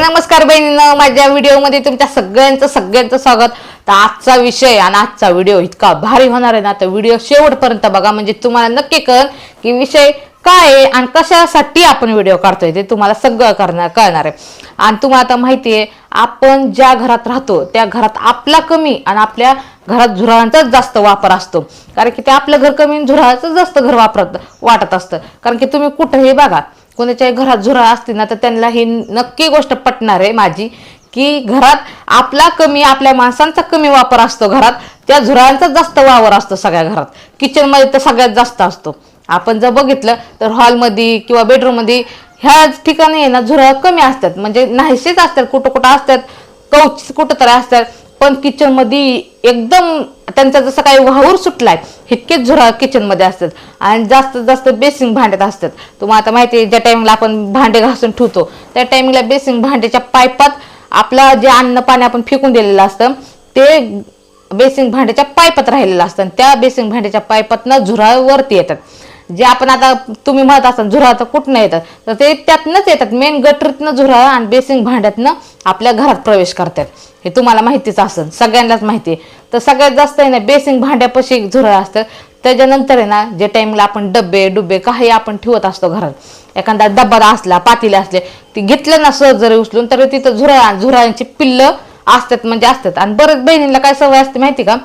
नमस्कार बहिणींनो, माझ्या व्हिडिओमध्ये तुमच्या सगळ्यांचं स्वागत। तर आजचा विषय आणि आजचा व्हिडिओ इतका भारी होणार आहे ना, तर व्हिडिओ शेवटपर्यंत बघा, म्हणजे तुम्हाला नक्की कळेल की विषय काय आहे आणि कशासाठी आपण व्हिडिओ काढतोय ते तुम्हाला सगळं कळणार आहे। आणि तुम्हाला आता माहिती आहे, आपण ज्या घरात राहतो त्या घरात आपला कमी आणि आपल्या घरात झुरळांचाच जास्त वापर असतो, कारण की ते आपलं घर कमी आणि झुरळाचं जास्त घर वाटत असतं। कारण की तुम्ही कुठेही बघा, कोणाच्याही घरात झुरळ असतील ना, तर त्यांना ही नक्की गोष्ट पटणार आहे माझी, की घरात आपला कमी, आपल्या माणसांचा कमी वापर असतो, घरात त्या झुरळांचा जास्त वावर असतो सगळ्या घरात। किचन मध्ये तर सगळ्यात जास्त असतो। आपण जर बघितलं तर हॉलमध्ये किंवा बेडरूममध्ये ह्या ठिकाणी आहे ना झुरळ कमी असतात, म्हणजे नाहीसेच असतात, कुठं असतात, कवच कुठं तरी असतात, पण किचन मध्ये एकदम त्यांचा जसं काही वाहूर सुटलाय इतकेच झुरळ किचन मध्ये असतात आणि जास्तीत जास्त बेसिंग भांड्यात असतात। तुम्हाला आता माहिती आहे, ज्या टाइमला आपण भांडे घासून ठेवतो त्या टाइमला बेसिंग भांड्याच्या पाईपात आपला जे अन्न पाणी आपण फेकून दिलेलं असतं ते बेसिंग भांड्याच्या पाईपात राहिलेलं असतं, त्या बेसिंग भांड्याच्या पाईपातनं झुरळ वरती येतात। जे आपण आता तुम्ही म्हणत असाल झुरळ तर कुठनं येतात, तर ते त्यातनंच येतात, मेन गटरीतनं झुरळ आणि बेसिंग भांड्यातनं आपल्या घरात प्रवेश करतात। हे तुम्हाला माहितीच असेल, सगळ्यांनाच माहिती आहे। तर सगळ्यात जास्त आहे ना बेसिंग भांड्यापाशी झुरळ असतं। त्याच्यानंतर आहे ना, जे टाइमला आपण डबे काही आपण ठेवत असतो घरात, एखादा डब्बा असला, पातेले असले, ती घेतलं ना सहज जरी उचलून, तर तिथं झुरळांची पिल्लं असतात, म्हणजे असतात। आणि बरेच बहिणींना काय सवय असते माहिती का,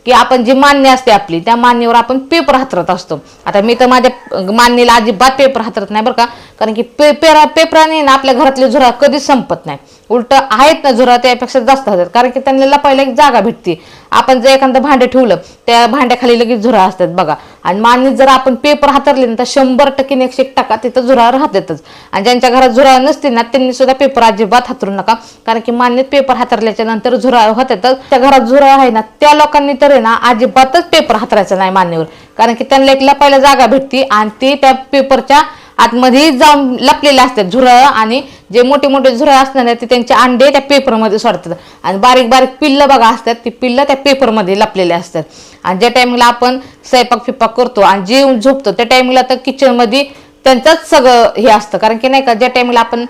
की आपण जी मान्य असते आपली त्या मान्यवर आपण पेपर हातरत असतो। आता मी तर माझ्या मान्यला अजिबात पेपर हातरत नाही बरं का, कारण की पेपराने ना आपल्या घरातले झुरळ कधीच संपत नाही, उलट आहेत ना झुरळ त्यापेक्षा जास्त होतात, कारण की त्यांना लपायला एक जागा भेटते। आपण जर एखादं भांडे ठेवलं त्या भांड्याखाली लगेच झुरळ असतात बघा, आणि मान्य जर आपण पेपर हातरले ना तर 100% 101% तिथं झुरळ राहतातच। आणि ज्यांच्या घरात झुरळ नसतील ना त्यांनी सुद्धा पेपर अजिबात हातरू नका, कारण की मान्य पेपर हातरल्याच्या नंतर झुरळ होतातच। त्या घरात झुरळ आहे ना त्या लोकांनी तर आहे ना अजिबातच पेपर हातरायचा नाही मान्यवर, कारण की त्यांना एक लपायला जागा भेटते आणि ते त्या पेपरच्या आतमध्ये जाऊन लपलेले असतात झुरळ, आणि जे मोठे मोठे झुरळ असणार ते त्यांचे अंडे त्या पेपरमध्ये सोडतात, आणि बारीक बारीक पिल्लं बघा असतात, ती पिल्लं त्या पेपरमध्ये लपलेले असतात। आणि ज्या टाइमला आपण स्वयंपाक करतो आणि जेवून झोपतो त्या टाइमला तर किचनमध्ये त्यांचंच सगळं हे असतं, कारण की नाही का, ज्या टाइमला आपण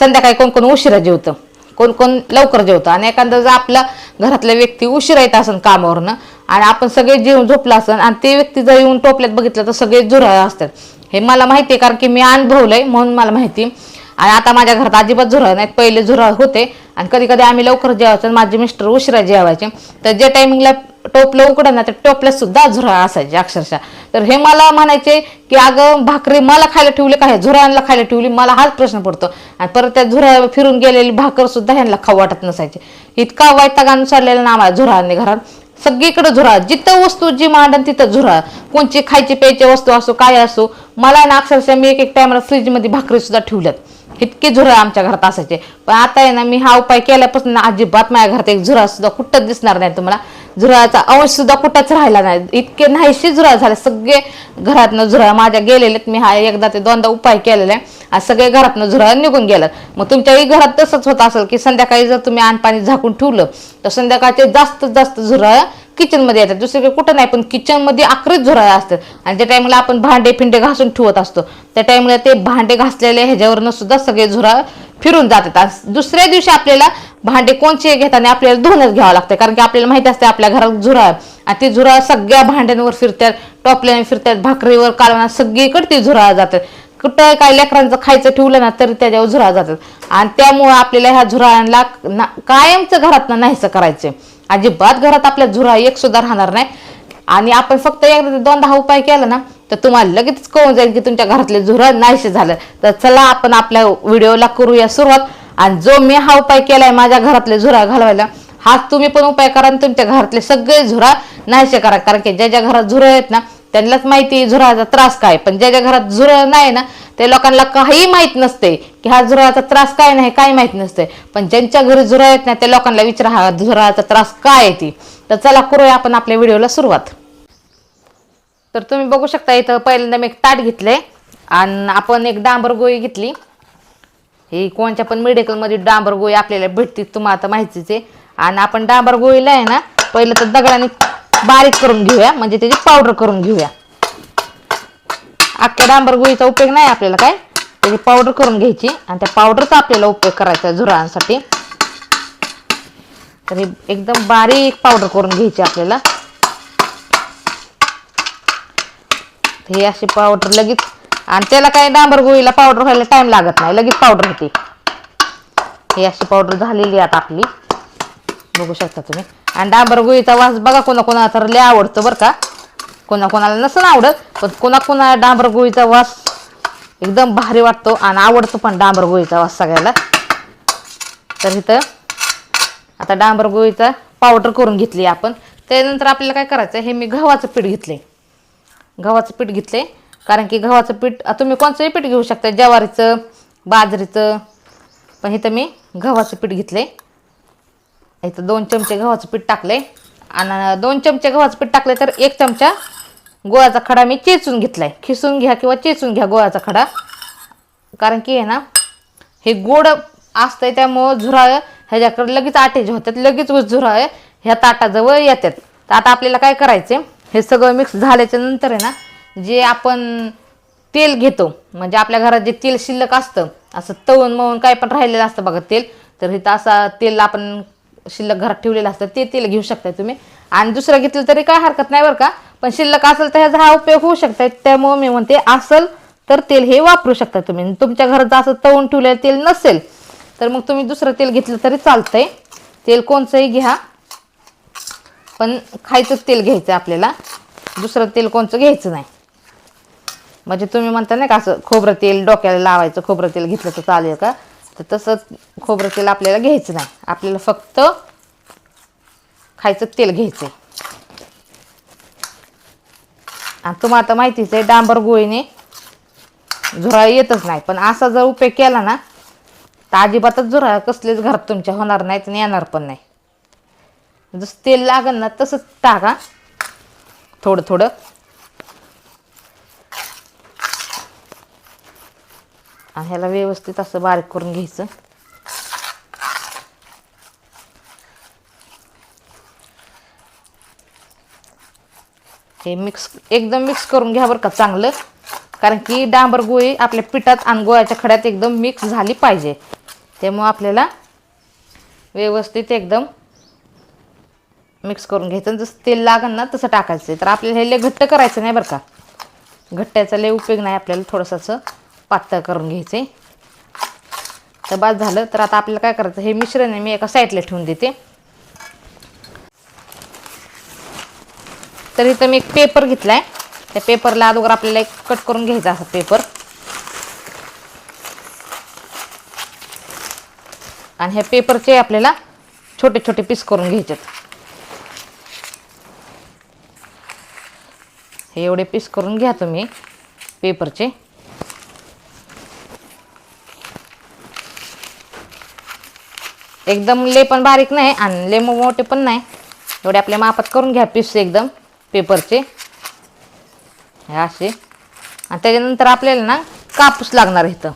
संध्याकाळी कोण उशिरा जेवतं, कोण लवकर जेवतं, आणि एखादा जर आपला घरातला व्यक्ती उशिरा येत असेल कामावरनं आणि आपण सगळे जेवून झोपला असेल आणि ते व्यक्ती जर येऊन टोपल्यात बघितलं तर सगळे झुरळ असतात। हे मला माहिती आहे, कारण की मी अनुभवलंय म्हणून मला माहिती। आणि आता माझ्या घरात अजिबात झुरळ नाहीत, पहिले झुरळ होते आणि कधी कधी आम्ही लवकर जेवायचो, माझे मिस्टर उशिरा जेवायचे, तर ज्या टायमिंगला टोपलं उघडं ना त्या टोपल्यात सुद्धा झुरळ असायचे अक्षरशः। तर हे मला म्हणायचे की अगं भाकरी मला खायला ठेवली काय, झुरळांना खायला ठेवली, मला हाच प्रश्न पडतो। आणि परत त्या झुरळ फिरून गेलेली भाकर सुद्धा ह्यांना खाऊ वाटत नसायचे, इतका वैताग चाललेला ना आम्हाला झुरळांनी घरात। सगळीकडे झुरळ, जिथं वस्तू जी मांडन तिथं झुरळ, कोणची खायची प्यायची वस्तू असो काय असो। मला ना अक्षरशः मी एक टायमाला फ्रीजमध्ये भाकरी सुद्धा ठेवल्यात, इतके झुरळ आमच्या घरात असायचे। पण आता आहे ना मी हा उपाय केल्यापासून अजिबात माझ्या घरात एक झुरळ सुद्धा कुठंच दिसणार नाही तुम्हाला, झुरळाचा अंश सुद्धा कुठंच राहिला नाही, इतके नाहीशी झुरळ झाले सगळे घरातनं झुरळ माझ्या गेलेलेत। मी हा एकदा ते दोनदा उपाय केलेला आहे आणि सगळे घरातनं झुरळ निघून गेलं। मग तुमच्याही घरात तसंच होत असेल की संध्याकाळी जर तुम्ही पाणी झाकून ठेवलं तर संध्याकाळचे जास्त झुरळ किचन मध्ये येतात, दुसरीकडे कुठं नाही, पण किचन मध्ये आखरीच झुरळ असतात। आणि ज्या टाइमला आपण भांडे घासून ठेवत असतो त्या टाइमला ते भांडे घासलेले ह्याच्यावरनं सुद्धा सगळे झुरळ फिरून जातात। आणि दुसऱ्या दिवशी आपल्याला भांडे कोणचे घेताना आपल्याला धुवूनच घ्यावं लागतं, कारण की आपल्याला माहिती असते आपल्या घरात झुरळ आणि ते झुरळ सगळ्या भांड्यांवर फिरतात, टोपल्याने फिरतात, भाकरीवर कालवणार सगळीकडे ते झुरळ जातात। कुठं काय लेकरांचं खायचं ठेवलं ना तरी त्याच्यावर झुरळ जातात, आणि त्यामुळे आपल्याला ह्या झुरळांना कायमचं घरातनं नाहीसं करायचं, अजिबात घरात आपल्या झुरळ एक सुद्धा राहणार नाही। आणि आपण फक्त एकदा दोनदा हा उपाय केला ना तर तुम्हाला लगेच कळून जाईल की तुमच्या घरातले झुरळ नाहीसे झालं। तर चला आपण आपल्या व्हिडिओला करूया सुरुवात, आणि जो मी हा उपाय केलाय माझ्या घरातले झुरळ घालवायला, हा तुम्ही पण उपाय करा आणि तुमच्या घरातले सगळे झुरळ नाहीसे करा, कारण की ज्या घरात झुरळ आहेत ना त्यांनाच माहिती झुरळाचा त्रास काय, पण ज्या घरात झुरळ नाही ना त्या लोकांना काही माहित नसते की हा झुरळाचा त्रास काय नाही, काही माहित नसते। पण ज्यांच्या घरी झुरळ आहेत ना त्या लोकांना विचारा हा झुरळाचा त्रास काय आहे ती। तर चला करूया आपण आपल्या व्हिडिओला सुरुवात। तर तुम्ही बघू शकता इथं पहिल्यांदा मी एक ताट घेतलंय आणि आपण एक डांबर गोळी घेतली, ही कोणत्या पण मेडिकलमध्ये डांबर गोळी आपल्याला भेटते, तुम्हाला आता माहितीच आहे। आणि आपण डांबर गोळीला आहे ना पहिलं तर दगडाने बारीक करून घेऊया, म्हणजे त्याची पावडर करून घेऊया। अख्ख्या डांबर गोळीचा उपयोग नाही आपल्याला काय, त्याची पावडर करून घ्यायची आणि त्या पावडरचा आपल्याला उपयोग करायचा झुरळांसाठी. तर हे एकदम बारीक पावडर करून घ्यायची आपल्याला. हे अशी पावडर लगेच, आणि त्याला काय डांबर गोळीला पावडर व्हायला टाइम लागत नाही, लगेच पावडर होते. ही अशी पावडर झालेली आहे आता आपली, बघू शकता तुम्ही. आणि डांबर गोळीचा वास बघा कोणाकोणाला तर लय आवडतो बरं का, कोणाकोणाला नसून आवडत, पण कोणाकोणाला डांबर गोळीचा वास एकदम भारी वाटतो आणि आवडतो पण डांबर गोळीचा वास सगळ्याला. तर इथं आता डांबर गोळीचा पावडर करून घेतली आपण. त्यानंतर आपल्याला काय करायचं, हे मी गव्हाचं पीठ घेतले. गव्हाचं पीठ घेतले कारण की गव्हाचं पीठ तुम्ही कोणचंही पीठ घेऊ शकता, ज्वारीचं, बाजरीचं, पण इथं मी गव्हाचं पीठ घेतले. इथं 2 चमचे गव्हाचं पीठ टाकले आणि 2 चमचे गव्हाचं पीठ टाकले तर 1 चमचा गोळाचा खडा मी चेचून घेतलाय. खिसून घ्या किंवा चेचून घ्या गोळाचा खडा, कारण की आहे ना हे गोड असतंय त्यामुळं झुरळ ह्याच्याकडे लगेच अटॅच होतात, लगेच झुरळ ह्या ताटाजवळ येतात. तर आता आपल्याला काय करायचं, हे सगळं मिक्स झाल्याच्या नंतर आहे ना जे आपण तेल घेतो, म्हणजे आपल्या घरात जे तेल शिल्लक असतं असं तळून मळून काय पण राहिलेलं असतं बघा तेल, तर इथं असं तेल आपण शिल्लक घरात ठेवलेलं असतं ते तेल घेऊ शकता तुम्ही. आणि दुसरं घेतलं तरी काय हरकत नाही बरं का, पण शिल्लक असेल तर ह्याचा हा उपयोग होऊ शकतो. त्यामुळे मी म्हणते असेल तर तेल हे वापरू शकता तुम्ही. तुमच्या घरात असं तळून ठेवलेलं तेल नसेल तर मग तुम्ही दुसरं तेल घेतलं तरी चालतंय. तेल कोणचंही घ्या, पण खायचंच तेल घ्यायचं आपल्याला, दुसरं तेल कोणचं घ्यायचं नाही. म्हणजे तुम्ही म्हणता नाही का असं खोबरं तेल डोक्याला लावायचं, खोबरं तेल घेतलं तर चालेल का, तर तसं खोबरं तेल आपल्याला घ्यायचं नाही. आपल्याला फक्त खायचं तेल घ्यायचं. आणि तुम्हाला आता माहितीच आहे डांबर गोळीने झुरळ येतच नाही, पण असा जर उपयोग केला ना तर अजिबातच झुरळ कसलेच घरात तुमच्या होणार नाहीत आणि येणार पण नाही. जसं तेल लागेल ना तसंच टाका थोडं थोडं. आणि ह्याला व्यवस्थित असं बारीक करून घ्यायचं. हे एकदम मिक्स करून घ्या बरं का चांगलं, कारण की डांबर गोळी आपल्या पिठात आणि गोळ्याच्या खड्यात एकदम मिक्स झाली पाहिजे. त्यामुळे आपल्याला व्यवस्थित एकदम मिक्स करून घ्यायचं. जसं तेल लागेल ना तसं टाकायचं. तर आपल्याला हे लय घट्ट करायचं नाही बरं का, घट्ट्याचा लय उपयोग नाही, आपल्याला थोडंसं असं पातळ करून घ्यायचं आहे. तर बस झालं. तर आता आपल्याला काय करायचं, हे मिश्रण आहे मी एका साईडला ठेवून देते. तर इथं मी एक पेपर घेतलाय, त्या पेपरला अगोदर आपल्याला एक कट करून घ्यायचा असा पेपर. आणि ह्या पेपरचे आपल्याला छोटे छोटे पीस करून घ्यायचे. हे एवढे पीस करून घ्या तुम्ही पेपरचे. एकदम लय पण बारीक नाही आणि लय मोठे पण नाही, एवढे आपल्या मापात करून घ्या पीस एकदम पेपरचे हे असे. आणि त्याच्यानंतर आपल्याला ना कापूस लागणार इथं.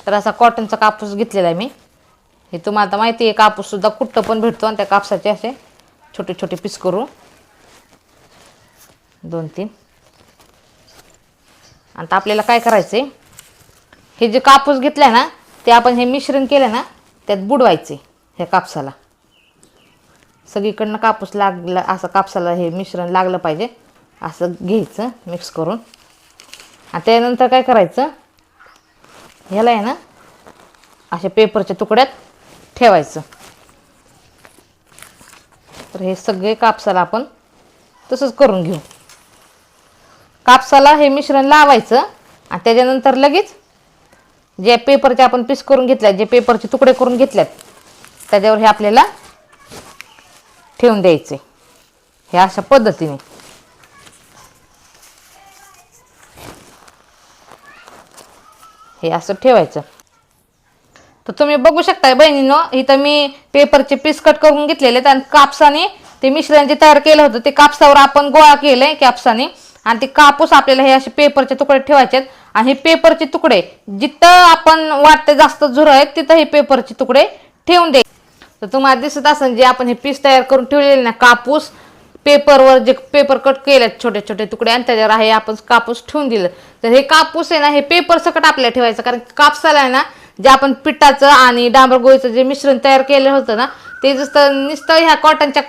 तर असा कॉटनचा कापूस घेतलेला आहे मी. हे तुम्हाला आता माहिती आहे कापूससुद्धा कुठं पण भेटतो. आणि त्या कापसाचे असे छोटे छोटे पीस करू 2-3. आता आपल्याला काय करायचं आहे, हे जे कापूस घेतलं आहे ना ते आपण हे मिश्रण केलं ना त्यात बुडवायचे. ह्या कापसाला सगळीकडनं कापूस लागला असं कापसाला हे मिश्रण लागलं पाहिजे असं घ्यायचं मिक्स करून. आणि त्यानंतर काय करायचं, ह्याला आहे ना अशा पेपरच्या तुकड्यात ठेवायचं. तर हे सगळे कापसाला आपण तसंच करून घेऊ. कापसाला हे मिश्रण लावायचं आणि त्याच्यानंतर लगेच जे पेपरचे आपण पीस करून घेतल्यात, जे पेपरचे तुकडे करून घेतल्यात त्याच्यावर हे आपल्याला ठेवून द्यायचे. हे अशा पद्धतीने हे असं ठेवायचं. तर तुम्ही बघू शकताय बहिणींनो, इथं मी पेपरचे पीस कट करून घेतलेले आहेत आणि कापसाने ते मिश्रण जे तयार केलं होतं ते कापसावर आपण गोळा केलंय कापसाने. आणि ते कापूस आपल्याला हे असे पेपरचे तुकडे ठेवायचे आहेत. आणि हे पेपरचे तुकडे जिथं आपण वाटते जास्त झुरळ आहेत तिथं हे पेपरचे तुकडे ठेवून द्यायचे. तर तुम्हाला दिसत असेल जे आपण हे पीस तयार करून ठेवलेले ना कापूस पेपरवर जे पेपर कट केले छोटे छोटे तुकडे आणि त्याच्यावर आहे आपण कापूस ठेवून दिलं, तर हे कापूस आहे ना हे पेपर सकट आपल्याला ठेवायचं. कारण कापसाला आहे ना जे आपण पिठाचं आणि डांबर गोळीचं जे मिश्रण तयार केलं होतं ना ते नुसतं ह्या कॉटनच्या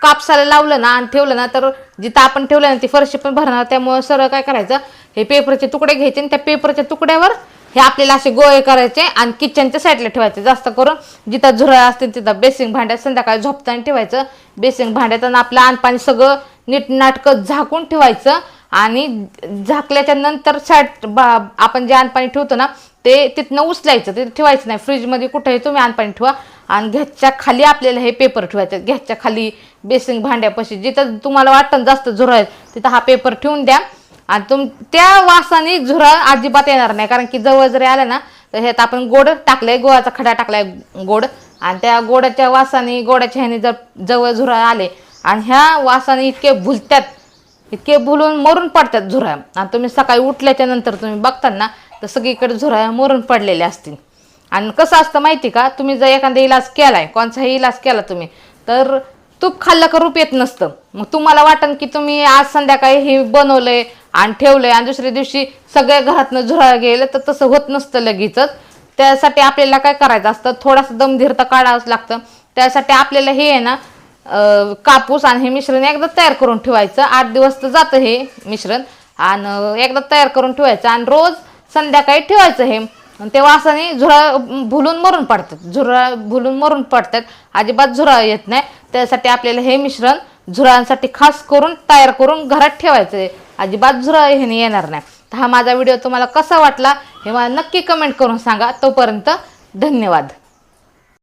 कापसाला लावलं ना आणि ठेवलं ना तर जिथं आपण ठेवलं ना ती फरशी पण भरणार. त्यामुळे सरळ काय करायचं, हे पेपरचे तुकडे घ्यायचे आणि त्या पेपरच्या तुकड्यावर हे आपल्याला असे गोळे करायचे आणि किचनच्या साईडला ठेवायचे. जास्त करून जिथं झुरळ असतील तिथं बेसिंग भांड्यात संध्याकाळी झोपताना ठेवायचं. बेसिंग भांड्यात आणि आपलं आणपाणी सगळं नीटनाटकं झाकून ठेवायचं. आणि झाकल्याच्या नंतर आपण जे आणपाणी ठेवतो ना ते तिथनं उचलायचं, ते ठेवायचं नाही फ्रीजमध्ये. कुठेही तुम्ही आणपाणी ठेवा आणि गॅसच्या खाली आपल्याला हे पेपर ठेवायचे. गॅसच्या खाली बेसिंग भांड्यापाशी जिथं तुम्हाला वाटतं जास्त झुरळ आहे तिथं हा पेपर ठेवून द्या. आणि त्या वासाने झुरळ अजिबात येणार नाही. कारण की जवळ जरी आलं ना तर ह्यात आपण गोड टाकलंय, गोळाचा खडा टाकलाय गोड, आणि त्या गोडाच्या वासाने गोडाच्या ह्याने जर जवळ झुरळ आले आणि ह्या वासाने इतके भुलतात, इतके भुलून मरून पडतात झुरळ. आणि तुम्ही सकाळी उठल्याच्या नंतर तुम्ही बघता ना तर सगळीकडे झुरळ मरून पडलेले असतील. आणि कसं असतं माहिती का, तुम्ही जर एखादा इलाज केलाय, कोणताही इलाज केला तुम्ही, तर तूप खाल्लं का रूप येत नसतं. मग तुम्हाला वाटन की तुम्ही आज संध्याकाळी हे बनवलंय आणि ठेवलंय आणि दुसऱ्या दिवशी सगळ्या घरातनं झुरळ गेलं, तर तसं होत नसतं लगेचच. त्यासाठी आपल्याला काय करायचं असतं, थोडासा दमधीर तर काढावंच लागतं. त्यासाठी आपल्याला हे आहे ना कापूस आणि हे मिश्रण एकदा तयार करून ठेवायचं. 8 दिवस तर जातं हे मिश्रण, आणि एकदा तयार करून ठेवायचं आणि रोज संध्याकाळी ठेवायचं हे. ते वासाने झुरळ भुलून मरून पडतात, झुरळ भुलून मरून पडतात, अजिबात झुरळ येत नाही. त्यासाठी आपल्याला हे मिश्रण झुरळांसाठी खास करून तयार करून घरात ठेवायचं आहे, अजिबात झुरळ ह्याने येणार नाही. तर हा माझा व्हिडिओ तुम्हाला कसा वाटला हे मला नक्की कमेंट करून सांगा. तोपर्यंत धन्यवाद.